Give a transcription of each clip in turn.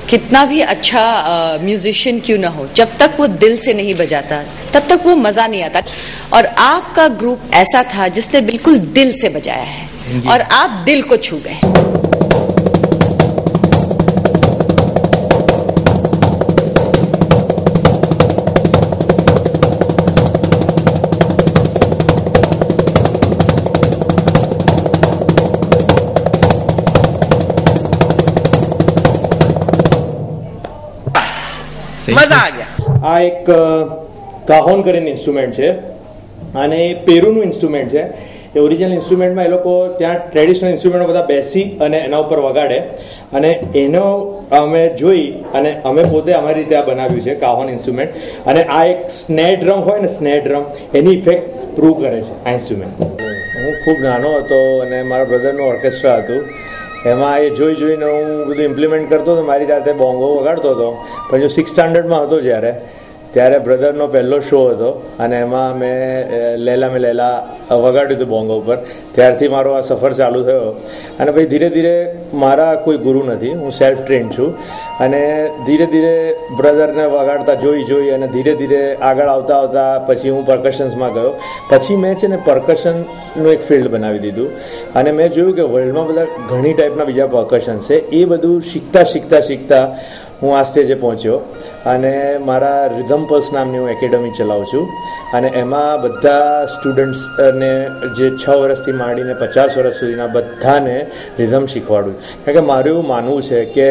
कितना भी अच्छा म्यूजिशियन क्यों ना हो, जब तक वो दिल से नहीं बजाता तब तक वो मजा नहीं आता। और आपका ग्रुप ऐसा था जिसने बिल्कुल दिल से बजाया है और आप दिल को छू गए। મજા આ ગયા। આ એક કાહોન કરીને ઇન્સ્ટ્રુમેન્ટ છે અને એ પેરુનું ઇન્સ્ટ્રુમેન્ટ છે। એ ઓરિજિનલ ઇન્સ્ટ્રુમેન્ટમાં એ લોકો ત્યાં ટ્રેડિશનલ ઇન્સ્ટ્રુમેન્ટો બધા બેસી અને એના ઉપર વગાડે અને એનો અમે જોઈ અને અમે પોતે અમારી રીતે આ બનાવ્યું છે કાહોન ઇન્સ્ટ્રુમેન્ટ। અને આ એક સ્નેર ડ્રમ હોય ને, સ્નેર ડ્રમ એની ઇફેક્ટ પ્રૂવ કરે છે આ ઇન્સ્ટ્રુમેન્ટ। હું ખૂબ નાનો હતો અને મારા બ્રધરનું ઓર્કેસ્ટ્રા હતું, એમાં એ જોઈને હું બધું ઇમ્પ્લિમેન્ટ કરતો હતો, મારી જાતે બોંગો વગાડતો હતો। પણ જો 6th સ્ટાન્ડર્ડમાં હતો ત્યારે બ્રધરનો પહેલો શો હતો અને એમાં મેં લૈલા મેં લૈલા વગાડ્યું હતું બોંગો ઉપર। ત્યારથી મારો આ સફર ચાલુ થયો અને પછી ધીરે ધીરે મારા કોઈ ગુરુ નથી, હું સેલ્ફ ટ્રેન્ડ છું અને ધીરે ધીરે બ્રધરને વગાડતા જોઈ અને ધીરે ધીરે આગળ આવતા પછી હું પરકશન્સમાં ગયો। પછી મેં છે ને પરકશનનું એક ફિલ્ડ બનાવી દીધું અને મેં જોયું કે વર્લ્ડમાં બધા ઘણી ટાઈપના બીજા પરકશન્સ છે। એ બધું શીખતા હું આ સ્ટેજે પહોંચ્યો અને મારા રિધમ પલ્સ નામની હું એકેડમી ચલાવું છું અને એમાં બધા સ્ટુડન્ટ્સને જે 6 વર્ષથી માંડીને 50 વર્ષ સુધીના બધાને રિધમ શીખવાડું। કારણ કે મારું એવું માનવું છે કે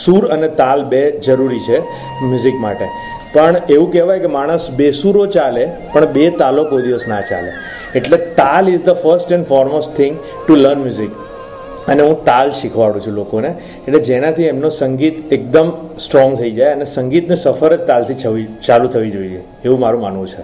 સૂર અને તાલ બે જરૂરી છે મ્યુઝિક માટે, પણ એવું કહેવાય કે માણસ બેસૂરો ચાલે પણ બે તાલો કોઈ દિવસ ના ચાલે। એટલે તાલ is the first and foremost thing to learn music અને હું તાલ શીખવાડું છું લોકોને, એટલે જેનાથી એમનો સંગીત એકદમ સ્ટ્રોંગ થઈ જાય અને સંગીતની સફર જ તાલથી ચાલુ થવી જોઈએ એવું મારું માનવું છે।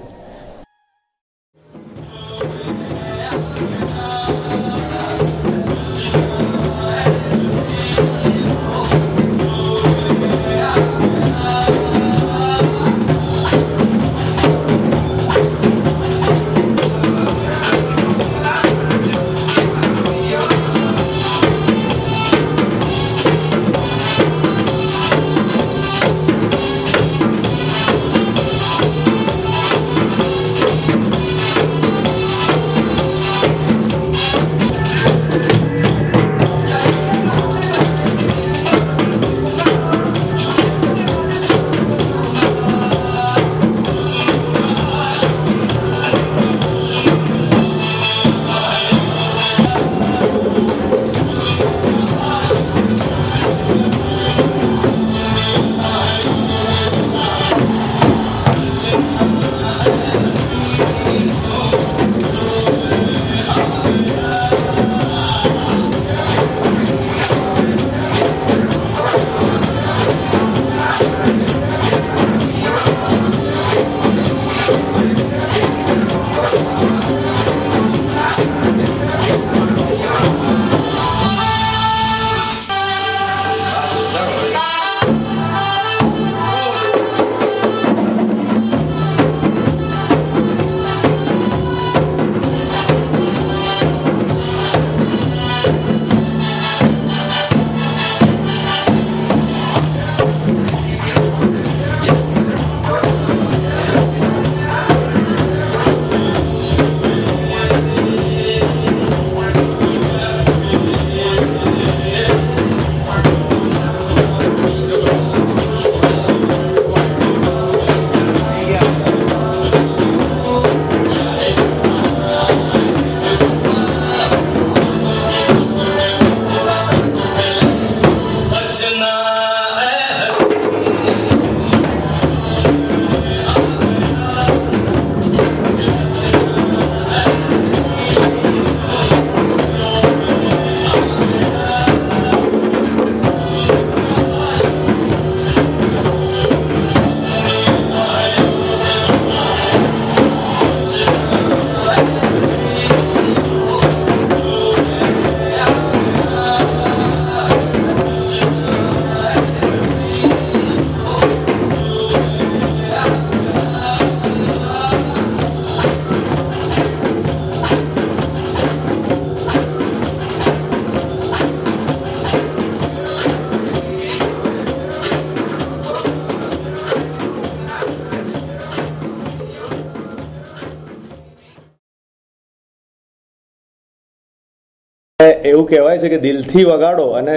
એવું કહેવાય છે કે દિલથી વગાડો અને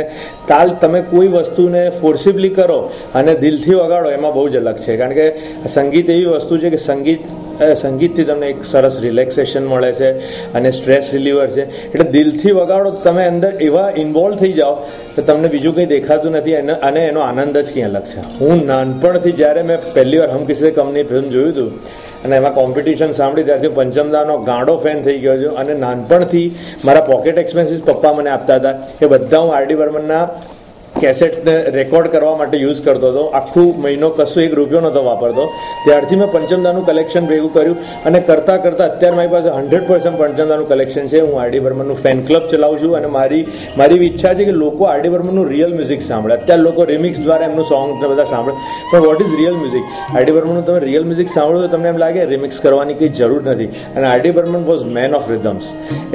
તાલ તમે કોઈ વસ્તુને ફોર્સિબલી કરો અને દિલથી વગાડો એમાં બહુ જ અલગ છે. કારણ કે સંગીત એવી વસ્તુ છે કે સંગીતથી તમને એક સરસ રિલેક્સેશન મળે છે અને સ્ટ્રેસ રિલીવર છે. એટલે દિલથી વગાડો તમે અંદર એવા ઇન્વોલ્વ થઈ જાઓ તો તમને બીજું કંઈ દેખાતું નથી અને એનો આનંદ જ કંઈ અલગ છે. હું નાનપણથી જ્યારે મેં પહેલી વાર હમ કિસી કમની ફિલ્મ જોયું હતું અને એમાં કોમ્પિટિશન સાંભળી ત્યારથી પંચમદાનો ગાંડો ફેન થઈ ગયો છું. અને નાનપણથી મારા પોકેટ એક્સપેન્સીસ પપ્પા મને આપતા હતા એ બધા હું આર ડી બર્મનના કેસેટને રેકોર્ડ કરવા માટે યુઝ કરતો હતો. આખું મહિનો કશું ₹1 નહોતો વાપરતો. ત્યારથી મેં પંચમદાનું કલેક્શન ભેગું કર્યું અને કરતાં અત્યારે મારી પાસે 100% પંચમદાનું કલેક્શન છે. હું આર ડી બર્મનનું ફેન ક્લબ ચલાવું છું અને મારી ઈચ્છા છે કે લોકો આર ડી બર્મનનું રિયલ મ્યુઝિક સાંભળે. અત્યારે લોકો રિમિક્સ દ્વારા એમનું સોંગ બધા સાંભળે, પણ what is real music? R D બર્મનનું તમે રિયલ મ્યુઝિક સાંભળો તો તમને એમ લાગે રિમિક્સ કરવાની કંઈ જરૂર નથી. અને R D Burman was man of rhythms.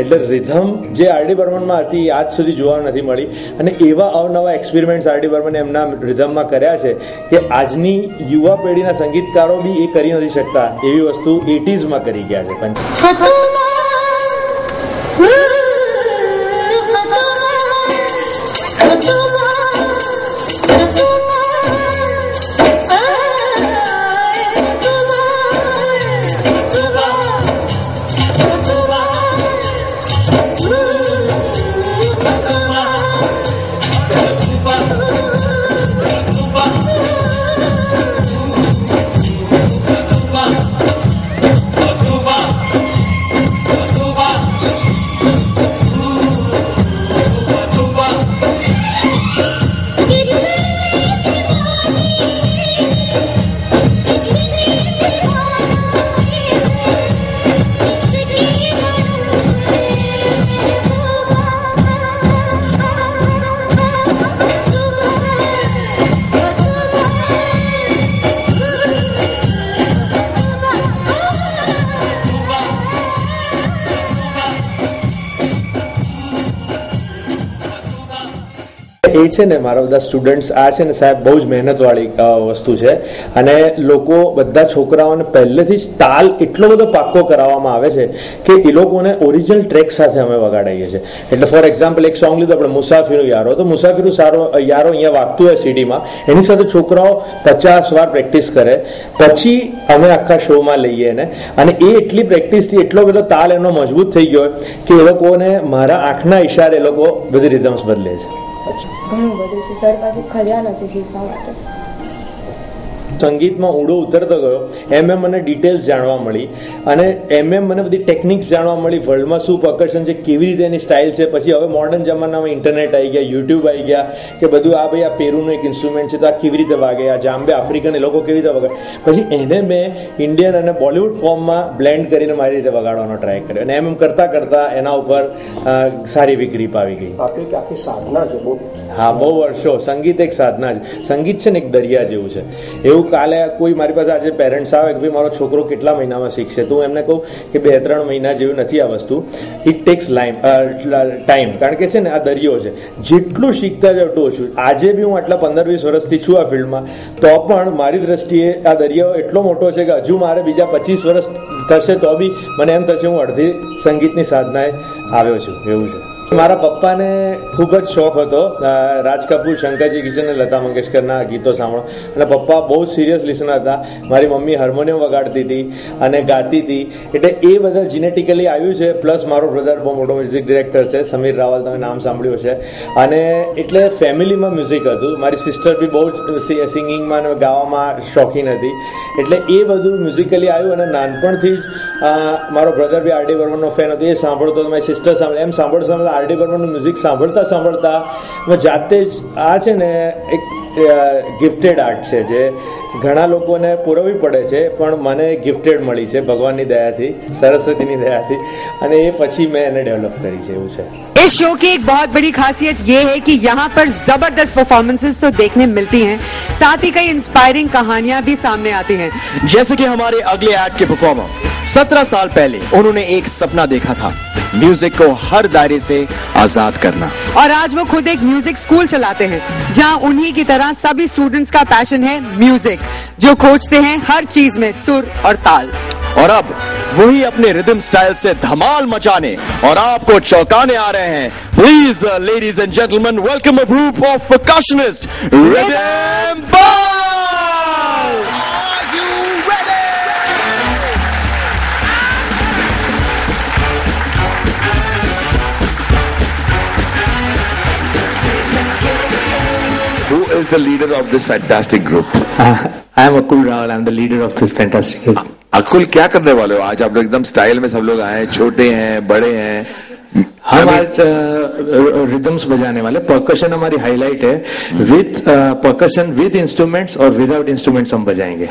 એટલે રિધમ જે આર ડી બર્મનમાં હતી એ આજ સુધી જોવા નથી મળી. અને એવા અવનવા એક્સપેરિમેન્ટ્સ આર ડી બર્મને એમના રિધમમાં કર્યા છે કે આજની યુવા પેઢીના સંગીતકારો બી એ કરી નથી શકતા એવી વસ્તુ 80s કરી ગયા છે. એ છે ને મારા બધા સ્ટુડન્ટ્સ આ છે ને સાહેબ બહુ જ મહેનતવાળી વસ્તુ છે. અને લોકો બધા છોકરાઓને પહેલેથી જ તાલ એટલો બધો પાક્કો કરાવવામાં આવે છે કે એ લોકોને ઓરિજિનલ ટ્રેક સાથે અમે વગાડીએ છીએ. એટલે ફોર એક્ઝામ્પલ એક સોંગ લીધું આપણે મુસાફિરું યારો, તો મુસાફિરું યારો અહીંયા વાગતું હોય સીડીમાં, એની સાથે છોકરાઓ 50 વાર પ્રેક્ટિસ કરે, પછી અમે આખા શોમાં લઈએ ને. અને એ એટલી પ્રેક્ટિસથી એટલો બધો તાલ એનો મજબૂત થઈ ગયો કે એ લોકોને મારા આંખના ઈશારે એ લોકો બધી રિધમ્સ બદલે છે. ઘણું બધું છે સર પાસે ખજાનો છે શીખવા માટે. સંગીતમાં ઊંડો ઉતરતો ગયો એમ મને ડિટેલ્સ જાણવા મળી અને એમ મને બધી ટેકનિક્સ જાણવા મળી. વર્લ્ડમાં શું પર્કશન છે, કેવી રીતે એની સ્ટાઇલ છે. પછી હવે મોડર્ન જમાનામાં ઇન્ટરનેટ આવી ગયા, યુટ્યુબ આવી ગયા કે બધું આ ભાઈ આ પેરુનું એક ઇન્સ્ટ્રુમેન્ટ છે તો આ કેવી રીતે વાગે, આ જાંબે આફ્રિકન એ લોકો કેવી રીતે વગાડે. પછી એને મેં ઇન્ડિયન અને બોલિવૂડ ફોર્મમાં બ્લેન્ડ કરીને મારી રીતે વગાડવાનો ટ્રાય કર્યો અને એમ કરતાં એના ઉપર સારી એવી ગ્રીપ આવી ગઈ. આખી સાધના છે. હા, બહુ વર્ષો. સંગીત એક સાધના છે. સંગીત છે ને એક દરિયા જેવું છે. એવું કાલે કોઈ મારી પાસે આજે પેરેન્ટ્સ આવે કે ભાઈ મારો છોકરો કેટલા મહિનામાં શીખશે, તો હું એમને કહું કે 2-3 મહિના જેવું નથી આ વસ્તુ. It tax time. કારણ કે છે ને આ દરિયો છે, જેટલું શીખતા જાવ એટલું ઓછું. આજે બી હું આટલા 15-20 વર્ષથી છું આ ફિલ્ડમાં, તો પણ મારી દ્રષ્ટિએ આ દરિયો એટલો મોટો છે કે હજુ મારે બીજા 25 વર્ષ થશે તો બી મને એમ થશે હું અડધી સંગીતની સાધનાએ આવ્યો છું. એવું છે. મારા પપ્પાને ખૂબ જ શોખ હતો રાજ કપૂર, શંકરજી કિશન અને લતા મંગેશકરના ગીતો સાંભળો. અને પપ્પા બહુ સિરિયસ લિસનર હતા. મારી મમ્મી હાર્મોનિયમ વગાડતી હતી અને ગાતી હતી. એટલે એ બધા જીનેટિકલી આવ્યું છે. પ્લસ મારો બ્રધર બહુ મોટો મ્યુઝિક ડિરેક્ટર છે, સમીર રાવલ, તમે નામ સાંભળ્યું છે. અને એટલે ફેમિલીમાં મ્યુઝિક હતું. મારી સિસ્ટર બી બહુ જ સિંગિંગમાં અને ગાવામાં શોખીન હતી. એટલે એ બધું મ્યુઝિકલી આવ્યું. અને નાનપણથી જ મારો બ્રધર બી આર ડી બર્મનનો ફેન હતો, એ સાંભળતો હતો, મારી સિસ્ટર સાંભળે, એમ સાંભળતા આર ડી બર્મનનું મ્યુઝિક સાંભળતા મેં જાતે જ આ છે ને એક ગિફ્ટેડ આર્ટ છે જે ઘણા લોકોને પુરવવી પડે છે, પણ મને ગિફ્ટેડ મળી છે ભગવાનની દયાથી, સરસ્વતીની દયાથી, અને એ પછી મેં એને ડેવલપ કરી છે. એવું છે. इस शो की एक बहुत बड़ी खासियत ये है कि यहाँ पर जबरदस्त परफॉर्मेंसेस तो देखने मिलती हैं, साथ ही कई इंस्पायरिंग कहानियां भी सामने आती हैं. जैसे कि हमारे अगले एक्ट के परफॉर्मर 17 साल पहले उन्होंने एक सपना देखा था, म्यूजिक को हर दायरे से आजाद करना. और आज वो खुद एक म्यूजिक स्कूल चलाते हैं जहाँ उन्हीं की तरह सभी स्टूडेंट्स का पैशन है म्यूजिक, जो खोजते हैं हर चीज में सुर और ताल. और अब वही अपने रिदम स्टाइल से धमाल मचाने और आपको चौंकाने आ रहे हैं। Please ladies and gentleman, welcome a group of percussionist rhythm boys. Are you ready? Who is the leader of this fantastic group? I am Akul Rawal. I am the leader of this fantastic group. अकुल, क्या करने वाले हो आज? आप लोग एकदम style में सब लोग आए, छोटे हैं, बड़े हैं। हम आज रिदम्स बजाने वाले। परकशन हमारी हाईलाइट है। विद परकशन, विद इंस्ट्रूमेंट्स और विदाउट इंस्ट्रूमेंट्स हम बजाएंगे।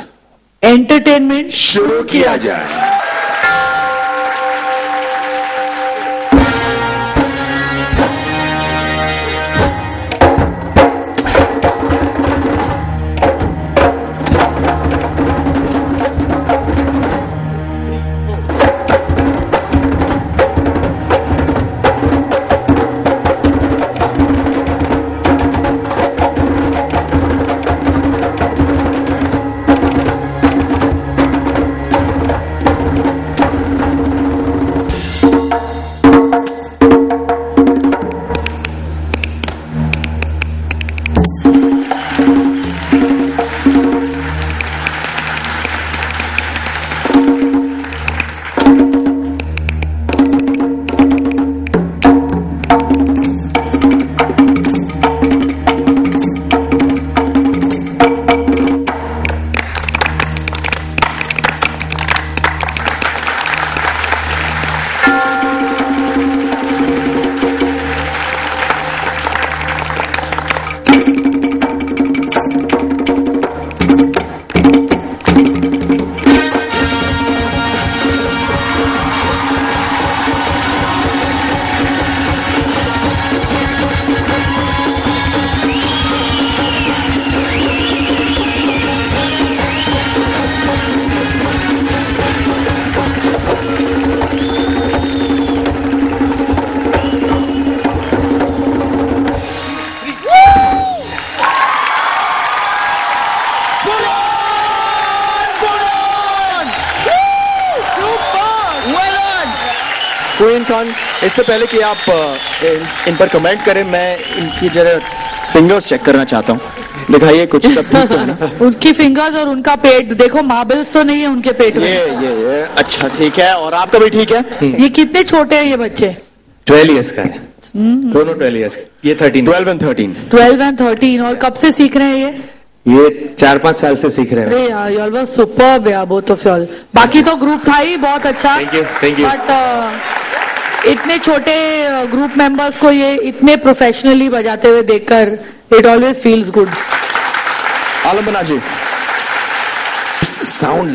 एंटरटेनमेंट शुरू किया जाए। क्वीन खान, इससे पहले कि आप इन पर कमेंट करें, मैं इनकी जरा फिंगर्स चेक करना चाहता हूँ। दिखाइए कुछ सब ठीक तो नहीं? उनकी फिंगर्स और उनका पेट देखो, मार्बल्स तो नहीं है उनके पेट में। ये अच्छा ठीक है। और आपका भी ठीक है? ये कितने छोटे हैं ये बच्चे? 12 इयर्स का है दोनों। 12 इयर्स ये 13, 12 and 13। 12 and 13। और कब से सीख रहे हैं ये 4-5 साल से सीख रहे हैं। अरे यार, यॉल वाज सुपर्ब यार, बोथ ऑफ यॉल। बाकी तो ग्रुप था ही बहुत अच्छा। Thank you. बट इतने छोटे ग्रुप मेंबर्स को ये इतने प्रोफेशनली बजाते हुए देखकर it always feels good. Alam ji,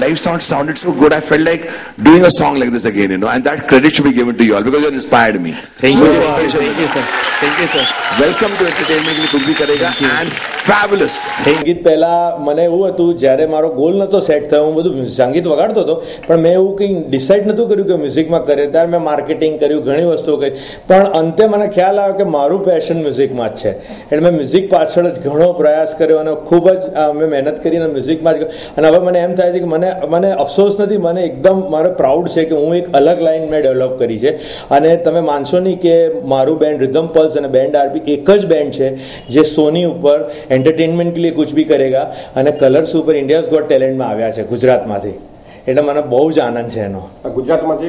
live sound sounded so good. I felt like doing a song like this again, and that credit should be given to you all because you inspired me. Thank you, sir. Thank you, sir. Welcome to entertainment के लिए कुछ भी करेगा and fabulous. સંગીત પહેલા મને એવું હતું, જ્યારે મારો ગોલ નતો સેટ થયો, હું બધું સંગીત વગાડતો હતો, પણ મેં એવું કંઈ ડિસાઇડ નતું કર્યું કે મ્યુઝિકમાં કરે. ત્યારે મેં માર્કેટિંગ કર્યું, ઘણી વસ્તુઓ કરી, પણ અંતે મને ખ્યાલ આવ્યો કે મારું પેશન મ્યુઝિકમાં જ છે. એટલે મેં મ્યુઝિક પાછળ જ ઘણો પ્રયાસ કર્યો અને ખૂબ જ મેં મહેનત કરીને મ્યુઝિકમાં જ. અને હવે મને એમ થાય છે કે મને અફસોસ નથી, મને એકદમ મારે પ્રાઉડ છે કે હું એક અલગ લાઈન મેં ડેવલપ કરી છે. અને તમે માનશો નહીં કે મારું બેન્ડ રિધમ પલ્સ અને બેન્ડ આરબી એક જ બેન્ડ છે જે સોની ઉપર એન્ટરટેનમેન્ટ કે લીએ કુછ ભી કરેગા અને કલર્સ ઉપર ઇન્ડિયાઝ ગોટ ટેલેન્ટમાં આવ્યા છે ગુજરાતમાંથી. એટલે મને બહુ જ આનંદ છે એનો. ગુજરાતમાંથી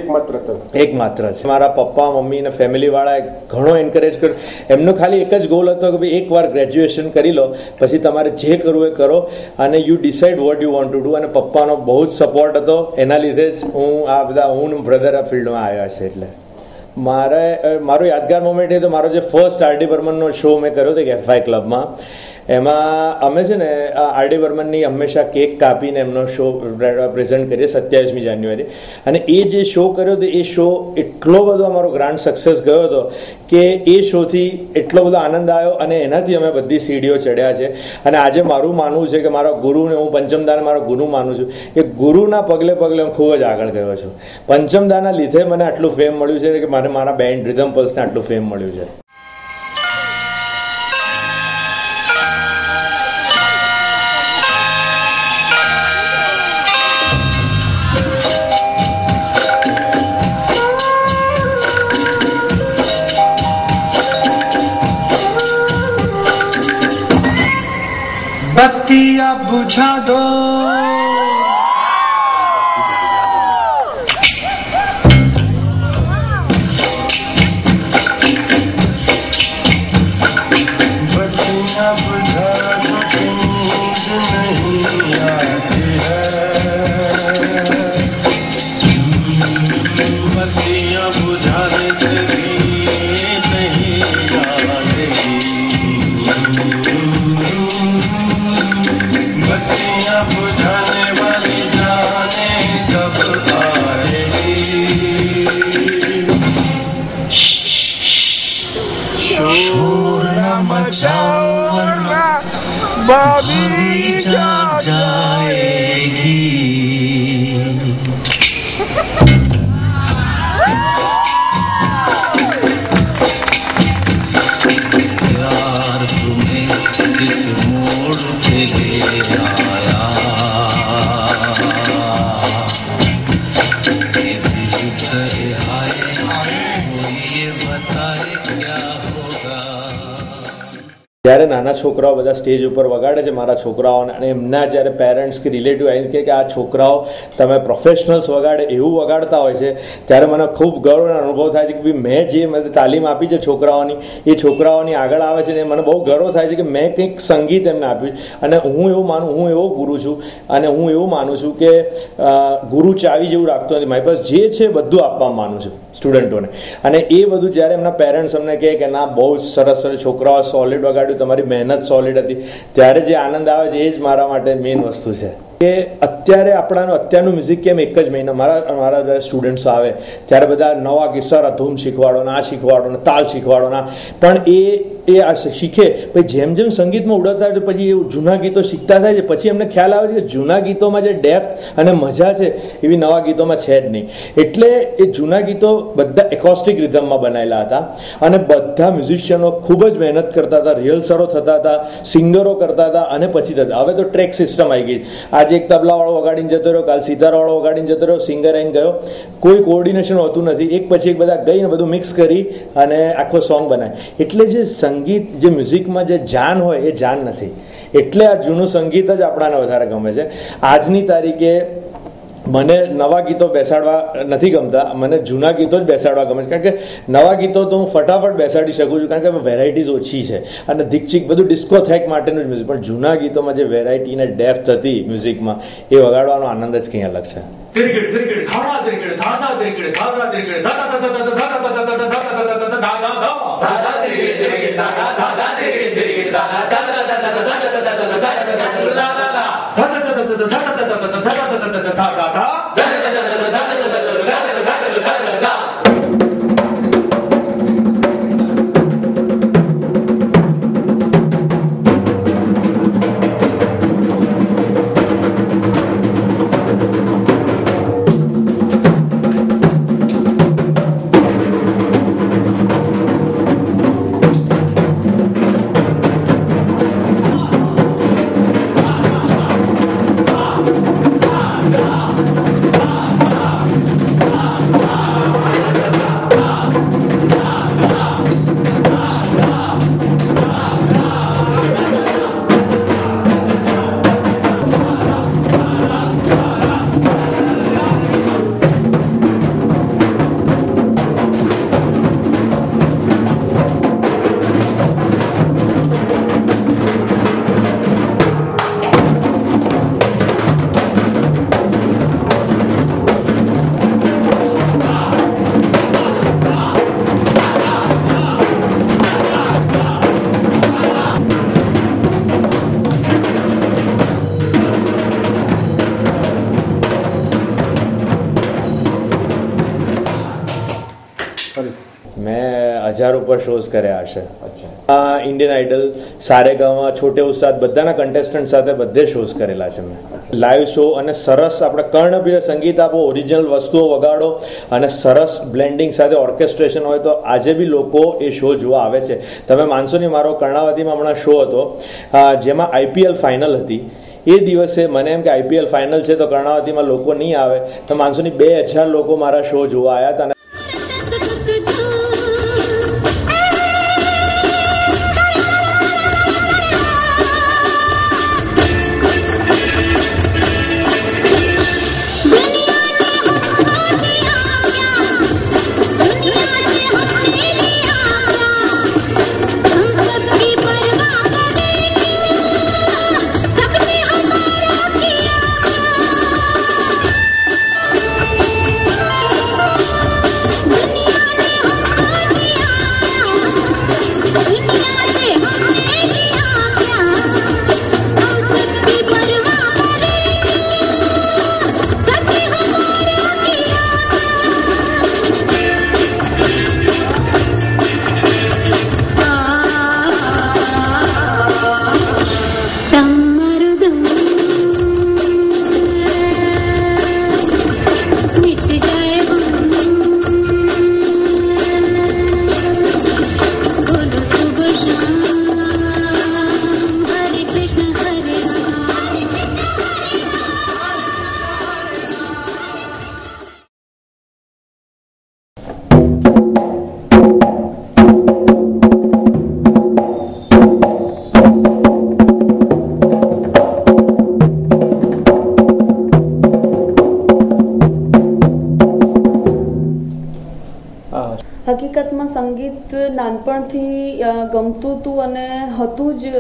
એકમાત્ર છે. મારા પપ્પા મમ્મી અને ફેમિલી વાળાએ ઘણો એન્કરેજ કર્યો. એમનો ખાલી એક જ ગોલ હતો કે ભાઈ એકવાર ગ્રેજ્યુએશન કરી લો, પછી તમારે જે કરવું એ કરો અને you decide what you want to do. અને પપ્પાનો બહુ જ સપોર્ટ હતો, એના લીધે જ હું બ્રધર આ ફિલ્ડમાં આવ્યા છે. એટલે મારો યાદગાર મોમેન્ટ એ તો મારો જે ફર્સ્ટ આરડી બર્મનનો શો મેં કર્યો હતો એફઆઈ ક્લબમાં. એમાં અમે છે ને આરડી બર્મનની હંમેશા કેક કાપીને એમનો શો પ્રેઝન્ટ કરીએ 27મી જાન્યુઆરી. અને એ જે શો કર્યો હતો એ શો એટલો બધો અમારો ગ્રાન્ડ સક્સેસ ગયો હતો કે એ શોથી એટલો બધો આનંદ આવ્યો અને એનાથી અમે બધી સીડીઓ ચડ્યા છે. અને આજે મારું માનવું છે કે મારા ગુરુને હું પંચમદાને મારો ગુરુ માનું છું. એ ગુરુના પગલે પગલે હું ખૂબ જ આગળ ગયો છું. પંચમદાના લીધે મને આટલું ફેમ મળ્યું છે કે મને મારા બેન્ડ રિધમ પલ્સને આટલું ફેમ મળ્યું છે. बत्तियां बुझा दो, बत्तियां बुझा दो, नींद नहीं आती है, बत्तियां बुझाने से नींद नहीं आएगी, बत्तियां बुझाने वाली जाने कब आएगी, शोर न मचाओ वरना भाभी जाग जाएगी। यार तुम्हें किस मोड़ पे ले आया, ये दिल करे हाय कोई ये बताए क्या होगा। જ્યારે નાના છોકરાઓ બધા સ્ટેજ ઉપર વગાડે છે મારા છોકરાઓને, અને એમના જ્યારે પેરેન્ટ્સ કે રિલેટિવ આવીને કહે કે આ છોકરાઓ તમે પ્રોફેશનલ્સ વગાડે એવું વગાડતા હોય છે, ત્યારે મને ખૂબ ગર્વ અને અનુભવ થાય છે કે ભાઈ મેં જે તાલીમ આપી છે છોકરાઓની, એ છોકરાઓની આગળ આવે છે ને મને બહુ ગર્વ થાય છે કે મેં કંઈક સંગીત એમને આપ્યું. અને હું એવું માનું, હું એવો ગુરુ છું અને હું એવું માનું છું કે ગુરુ ચાવી જેવું રાખતો નથી, મારી પાસે જે છે બધું આપવા માનું છું સ્ટુડન્ટોને. અને એ બધું જ્યારે એમના પેરેન્ટ્સ અમને કહે કે ના બહુ સરસ સરસ છોકરાઓ સોલિડ વગાડ્યું, તમારી મહેનત સોલિડ હતી, ત્યારે જે આનંદ આવે છે એ જ મારા માટે મેઇન વસ્તુ છે. કે અત્યારે અત્યારનું મ્યુઝિક કેમ એક જ મહિના મારા જ્યારે સ્ટુડન્ટ્સ આવે ત્યારે બધા નવા કિસ્સા ધૂમ શીખવાડો ને આ શીખવાડો ને તાલ શીખવાડો ના, પણ એ આ શીખે પછી જેમ જેમ સંગીતમાં ઉડતા હોય પછી એ જૂના ગીતો શીખતા થાય છે, પછી એમને ખ્યાલ આવે છે કે જૂના ગીતોમાં જે ડેપ્થ અને મજા છે એવી નવા ગીતોમાં છે જ નહીં. એટલે એ જૂના ગીતો બધા એકોસ્ટિક રિધમમાં બનાવેલા હતા અને બધા મ્યુઝિશિયનો ખૂબ જ મહેનત કરતા હતા, રિહર્સલો થતા હતા, સિંગરો કરતા હતા અને પછી થતા. હવે તો ટ્રેક સિસ્ટમ આવી ગઈ, આજે એક તબલાવાળો વગાડીને જતો રહ્યો, કાલ સિતારવાળો વગાડીને જતો રહ્યો, સિંગર આવીને ગયો, કોઈ કોઓર્ડિનેશન હોતું નથી, એક પછી એક બધા ગઈને બધું મિક્સ કરી અને આખો સોંગ બનાવે. એટલે જે સંગીત, જે મ્યુઝિકમાં જે જાન હોય એ જાન નથી. એટલે આ જૂનું સંગીત જ આપણાને વધારે ગમે છે. આજની તારીખે મને નવા ગીતો બેસાડવા નથી ગમતા, મને જૂના ગીતો જ બેસાડવા ગમે છે, કારણ કે નવા ગીતો તો હું ફટાફટ બેસાડી શકું છું કારણ કે વેરાયટીઝ ઓછી છે અને ધીકચીક બધું ડિસ્કોથેક માટેનું જ મ્યુઝિક. પણ જૂના ગીતોમાં જે વેરાયટી અને ડેપ્થ હતી મ્યુઝિકમાં એ વગાડવાનો આનંદ જ કંઈ અલગ છે. મેં 1000 ઉપર શોઝ કર્યા હશે. ઇન્ડિયન આઇડલ, સારેગામા, છોટે ઉસ્તાદ બધાના કન્ટેસ્ટન્ટ સાથે બધે શોઝ કરેલા છે મેં. લાઈવ શો અને સરસ આપણે કર્ણપ્રિય સંગીત આપો, ઓરિજિનલ વસ્તુઓ વગાડો અને સરસ બ્લેન્ડિંગ સાથે ઓર્કેસ્ટ્રેશન હોય તો આજે બી લોકો એ શો જોવા આવે છે. તમે માનશો નહીં, મારો કર્ણાવતીમાં હમણાં શો હતો જેમાં IPL ફાઇનલ હતી. એ દિવસે મને એમ કે IPL ફાઇનલ છે તો કર્ણાવતીમાં લોકો નહીં આવે, તો માનશો નહીં 2000 લોકો મારા શો જોવા આવ્યા હતા. હકીકતમાં સંગીત નાનપણથી ગમતું હતું અને હતું જ,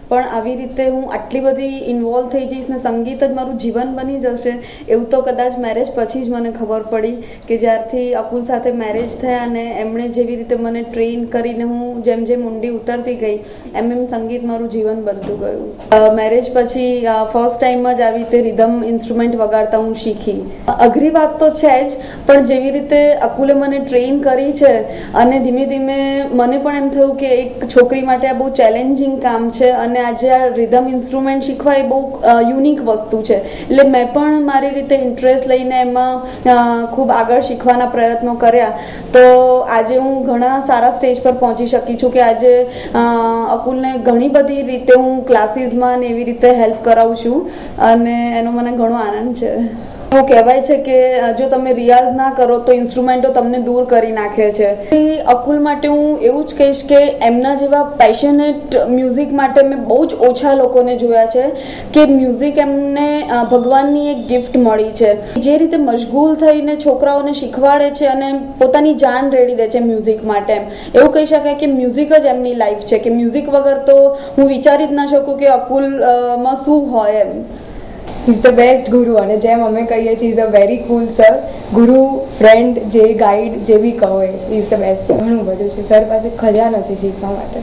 પણ આવી રીતે હું આટલી બધી ઇન્વોલ્વ થઈ જઈશ ને સંગીત જ મારું જીવન બની જશે એવું તો કદાચ મેરેજ પછી જ મને ખબર પડી, કે જ્યારથી અકુલ સાથે મેરેજ થયા અને એમણે જેવી રીતે મને ટ્રેન કરીને હું જેમ જેમ ઊંડી ઉતરતી ગઈ એમ એમ સંગીત મારું જીવન બનતું ગયું. મેરેજ પછી ફર્સ્ટ ટાઈમ જ આવી રીતે રિધમ ઇન્સ્ટ્રુમેન્ટ વગાડતા હું શીખી. અઘરી વાત તો છે જ, પણ જેવી રીતે અકુલે મને ટ્રેન કરી છે અને ધીમે ધીમે મને પણ એમ થયું કે એક છોકરી માટે આ બહુ ચેલેન્જિંગ કામ છે અને આજે આ રિધમ ઇન્સ્ટ્રુમેન્ટ શીખવા એ બહુ યુનિક વસ્તુ છે. એટલે મેં પણ મારી રીતે ઇન્ટરેસ્ટ લઈને એમાં ખૂબ આગળ શીખવાના પ્રયત્નો કર્યા. તો આજે હું ઘણા સારા સ્ટેજ પર પહોંચી શકી છું કે આજે અકુલને ઘણી બધી રીતે હું ક્લાસીસમાં ને એવી રીતે હેલ્પ કરાવું છું અને એનો મને ઘણો આનંદ છે. એવું કહેવાય છે કે જો તમે રિયાઝ ના કરો તો ઇન્સ્ટ્રુમેન્ટો તમને દૂર કરી નાખે છે. અકુલ માટે હું એવું જ કહીશ કે એમના જેવા પેશનેટ મ્યુઝિક માટે મેં બહુ જ ઓછા લોકોને જોયા છે કે મ્યુઝિક એમને ભગવાનની એક ગિફ્ટ મળી છે. જે રીતે મશગુલ થઈને છોકરાઓને શીખવાડે છે અને પોતાની જાન રેડી દે છે મ્યુઝિક માટે, એવું કહી શકાય કે મ્યુઝિક જ એમની લાઈફ છે, કે મ્યુઝિક વગર તો હું વિચારી જ ના શકું કે અકુલમાં શું હોય એમ. ઇઝ ધ બેસ્ટ ગુરુ, અને જેમ અમે કહીએ છીએ is a very cool sir. ગુરુ, ફ્રેન્ડ, જે ગાઈડ, જે બી કહો ઇઝ ધ બેસ્ટ. ઘણું બધું છે સર પાસે, ખજાનો છે શીખવા માટે.